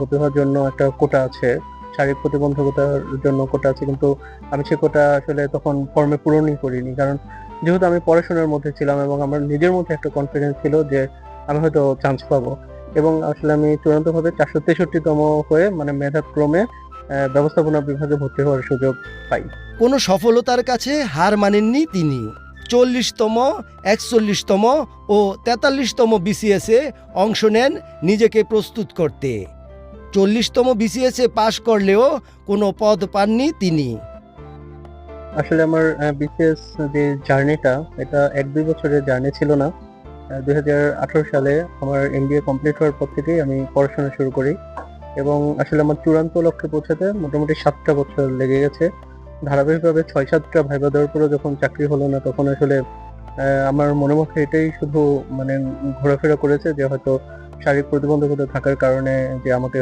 ভর্তি হওয়ার জন্য একটা কোটা আছে, শারীরিক প্রতিবন্ধকতার জন্য কোটা আছে, কিন্তু আমি সে কোটা আসলে তখন ফর্মে পূরণই করিনি। কারণ যেহেতু আমি পড়াশোনার মধ্যে ছিলাম এবং আমার নিজের মধ্যে একটা কনফিডেন্স ছিল যে আমি হয়তো চান্স পাবো, এবং আসলে আমি চূড়ান্তভাবে 463তম হয়ে মানে মেধাক্রমে ব্যবস্থাপনা বিভাগে ভর্তি হওয়ার সুযোগ পাই। কোনো সফলতার কাছে হার মানেননি তিনি। 40তম, 41তম ও 43তম বিসিএসে অংশ নেন নিজেকে প্রস্তুত করতে। 40তম বিসিএসে পাশ করলেও কোনো পদ পাননি তিনি। আসলে আমার বিসিএস যে জার্নিটা, এটা 1-2 বছরের জার্নি ছিল না। 2018 সালে আমার এমবিএ কমপ্লিট হওয়ার পর থেকেই আমি পড়াশোনা শুরু করি, এবং আসলে আমার চূড়ান্ত লক্ষ্যে পৌঁছাতে মোটামুটি 7টা বছর লেগে গেছে। ধারাবাহিকভাবে 6-7টা ভাইবা দেওয়ার পরেও যখন চাকরি হলো না, তখন আসলে আমার মনের মধ্যে এটাই শুধু মানে ঘোরাফেরা করেছে যে হয়তো শারীরিক প্রতিবন্ধকতা থাকার কারণে যে আমাকে